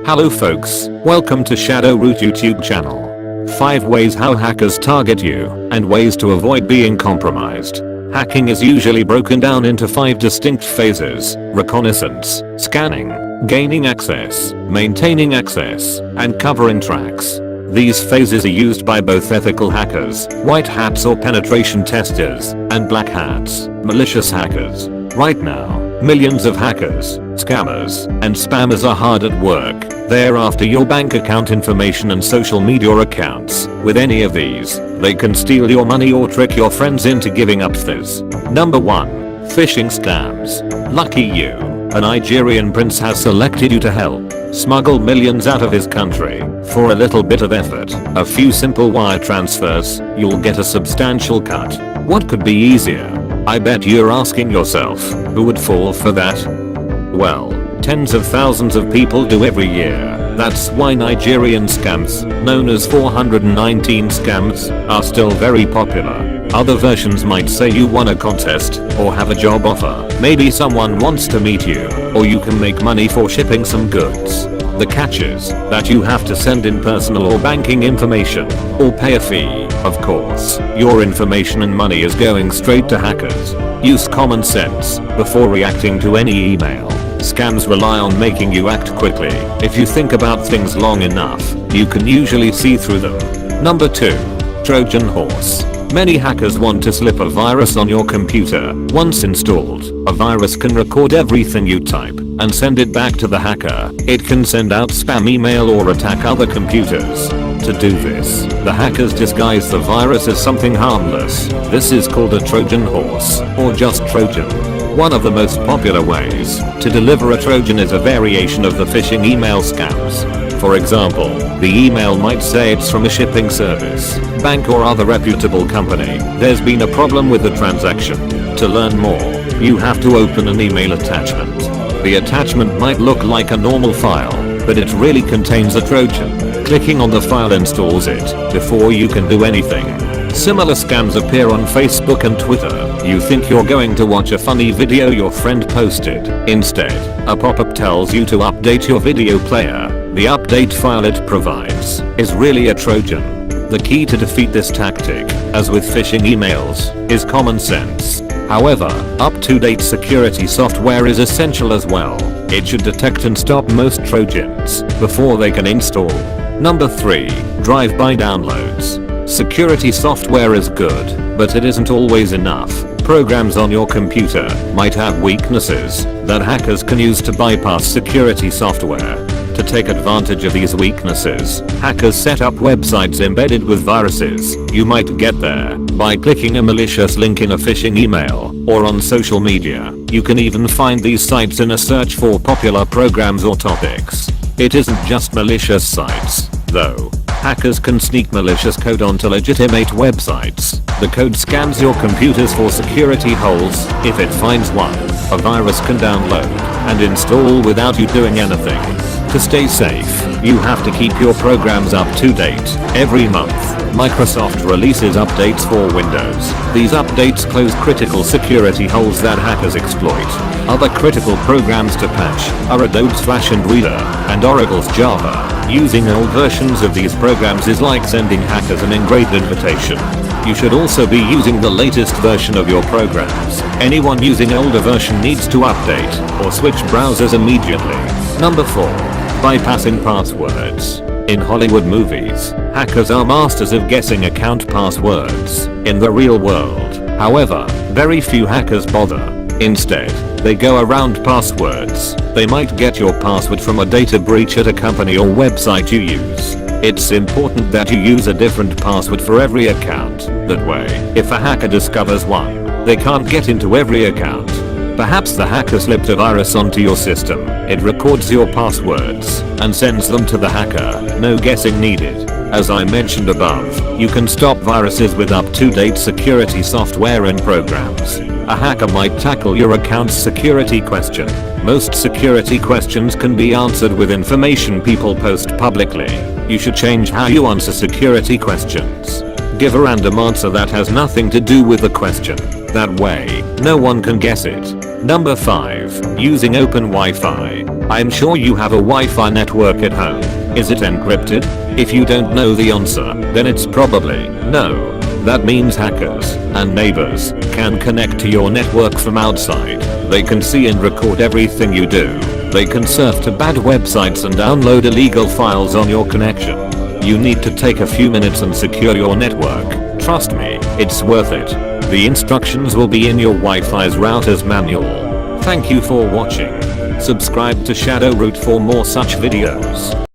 Hello folks, welcome to Shadow Root YouTube channel. 5 ways how hackers target you, and ways to avoid being compromised. Hacking is usually broken down into 5 distinct phases: reconnaissance, scanning, gaining access, maintaining access, and covering tracks. These phases are used by both ethical hackers, white hats or penetration testers, and black hats, malicious hackers. Right now, millions of hackers, scammers, and spammers are hard at work. They're after your bank account information and social media accounts. With any of these, they can steal your money or trick your friends into giving up this. Number 1. Phishing scams. Lucky you. A Nigerian prince has selected you to help smuggle millions out of his country. For a little bit of effort, a few simple wire transfers, you'll get a substantial cut. What could be easier? I bet you're asking yourself, who would fall for that? Well, tens of thousands of people do every year. That's why Nigerian scams, known as 419 scams, are still very popular. Other versions might say you won a contest, or have a job offer. Maybe someone wants to meet you, or you can make money for shipping some goods. The catch is that you have to send in personal or banking information, or pay a fee. Of course, your information and money is going straight to hackers. Use common sense before reacting to any email. Scams rely on making you act quickly. If you think about things long enough, you can usually see through them. Number 2. Trojan horse. Many hackers want to slip a virus on your computer. Once installed, a virus can record everything you type and send it back to the hacker. It can send out spam email or attack other computers. To do this, the hackers disguise the virus as something harmless. This is called a Trojan horse, or just Trojan. One of the most popular ways to deliver a Trojan is a variation of the phishing email scams. For example, the email might say it's from a shipping service, bank or other reputable company. There's been a problem with the transaction. To learn more, you have to open an email attachment. The attachment might look like a normal file, but it really contains a Trojan. Clicking on the file installs it before you can do anything. Similar scams appear on Facebook and Twitter. You think you're going to watch a funny video your friend posted. Instead, a pop-up tells you to update your video player. The update file it provides is really a Trojan. The key to defeat this tactic, as with phishing emails, is common sense. However, up-to-date security software is essential as well. It should detect and stop most Trojans before they can install. Number 3. Drive-by downloads. Security software is good, but it isn't always enough. Programs on your computer might have weaknesses that hackers can use to bypass security software. To take advantage of these weaknesses, hackers set up websites embedded with viruses. You might get there by clicking a malicious link in a phishing email or on social media. You can even find these sites in a search for popular programs or topics. It isn't just malicious sites, though. Hackers can sneak malicious code onto legitimate websites. The code scans your computers for security holes. If it finds one, a virus can download and install without you doing anything. To stay safe, you have to keep your programs up to date. Every month, Microsoft releases updates for Windows. These updates close critical security holes that hackers exploit. Other critical programs to patch are Adobe's Flash and Reader, and Oracle's Java. Using old versions of these programs is like sending hackers an engraved invitation. You should also be using the latest version of your programs. Anyone using older version needs to update or switch browsers immediately. Number 4. Bypassing passwords. In Hollywood movies, hackers are masters of guessing account passwords. In the real world, however, very few hackers bother. Instead, they go around passwords. They might get your password from a data breach at a company or website you use. It's important that you use a different password for every account. That way, if a hacker discovers one, they can't get into every account. Perhaps the hacker slipped a virus onto your system. It records your passwords and sends them to the hacker. No guessing needed. As I mentioned above, you can stop viruses with up-to-date security software and programs. A hacker might tackle your account's security question. Most security questions can be answered with information people post publicly. You should change how you answer security questions. Give a random answer that has nothing to do with the question. That way, no one can guess it. Number 5. Using open Wi-Fi. I'm sure you have a Wi-Fi network at home. Is it encrypted? If you don't know the answer, then it's probably no. That means hackers and neighbors can connect to your network from outside. They can see and record everything you do. They can surf to bad websites and download illegal files on your connection. You need to take a few minutes and secure your network. Trust me, it's worth it. The instructions will be in your Wi-Fi's router's manual. Thank you for watching. Subscribe to Shadow Root for more such videos.